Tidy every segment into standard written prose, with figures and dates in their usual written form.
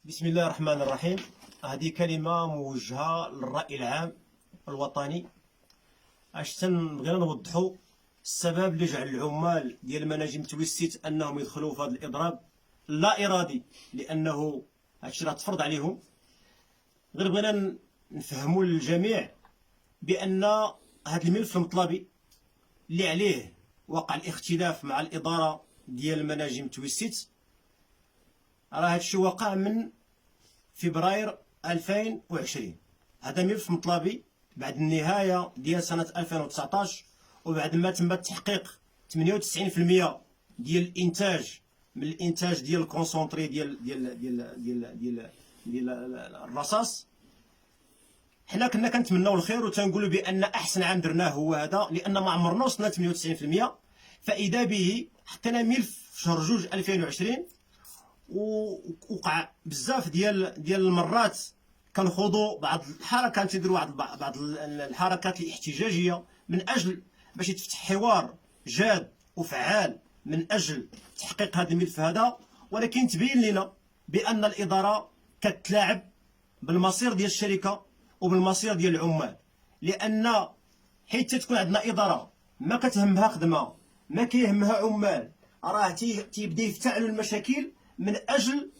بسم الله الرحمن الرحيم. هذه كلمة موجهة للرأي العام الوطني. اش بغينا نوضحوا السبب اللي جعل العمال ديال مناجم تويستيت انهم يدخلوا في هذا الاضراب لا ارادي، لانه هادشي راه تفرض عليهم. غير بغينا نفهموا للجميع بان هذا الملف المطلبي اللي عليه وقع الاختلاف مع الاداره ديال مناجم تويستيت، راه هادشي وقع من فبراير 2020. هذا ملف مطلبي بعد النهايه ديال سنه 2019، وبعد ما تم تحقيق 98% ديال الانتاج من الانتاج ديال الكونسونطري ديال الرصاص. حنا كنا كنتمناو الخير وتنقولوا بان احسن عام درناه هو هذا، لان ما عمرنا وصلنا 98%. فاذا به حطينا ملف في شهر جوج 2020، ووقع بزاف ديال المرات كنخوضوا بعض الحركات، تيديروا بعض الحركات الاحتجاجيه من اجل باش يتفتح حوار جاد وفعال من اجل تحقيق هذا الملف هذا. ولكن تبين لنا بان الاداره كتلاعب بالمصير ديال الشركه وبالمصير ديال العمال، لان حيت تكون عندنا اداره ما كتهمها خدمه، ما كيهمها عمال، راه تيبدا يفتعلوا المشاكل من اجل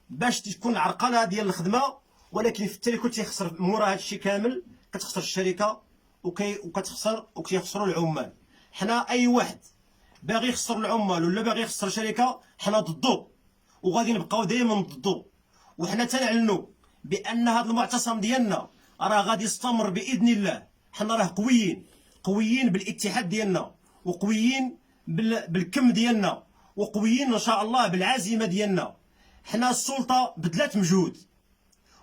باش تكون عرقله ديال الخدمه. ولكن في التالي كنت تيخسر مورا هذا الشيء كامل، كتخسر الشركه وكيخسروا العمال. حنا اي واحد باغي يخسر العمال ولا باغي يخسر الشركه حنا ضده، وغادي نبقاو دائما ضده. وحنا تنعلنوا بان هذا المعتصم ديالنا راه غادي يستمر باذن الله. حنا راه قويين بالاتحاد ديالنا، وقويين بالكم ديالنا، وقويين ان شاء الله بالعزيمه ديالنا. حنا السلطه بدلات مجهود،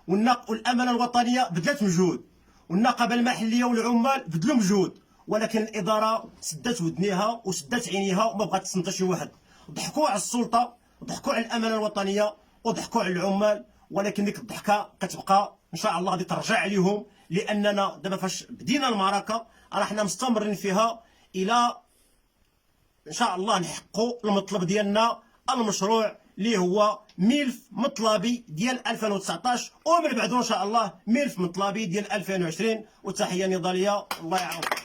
والامانه الوطنيه بدلات مجهود، والنقابه المحليه والعمال بدلوا مجهود، ولكن الاداره سدات ودنيها وسدات عينيها وما بغات تسنط شي واحد. ضحكوا على السلطه، ضحكوا على الامانه الوطنيه، وضحكوا على العمال. ولكن ديك الضحكه كتبقى ان شاء الله غادي ترجع عليهم، لاننا دابا فاش بدينا المعركه راه حنا مستمرين فيها الى ان شاء الله نحققوا المطلب ديالنا، المشروع اللي هو ملف مطلبي ديال 2019، ومن بعده ان شاء الله ملف مطلبي ديال 2020. وتحيه نضاليه، الله يعاونكم.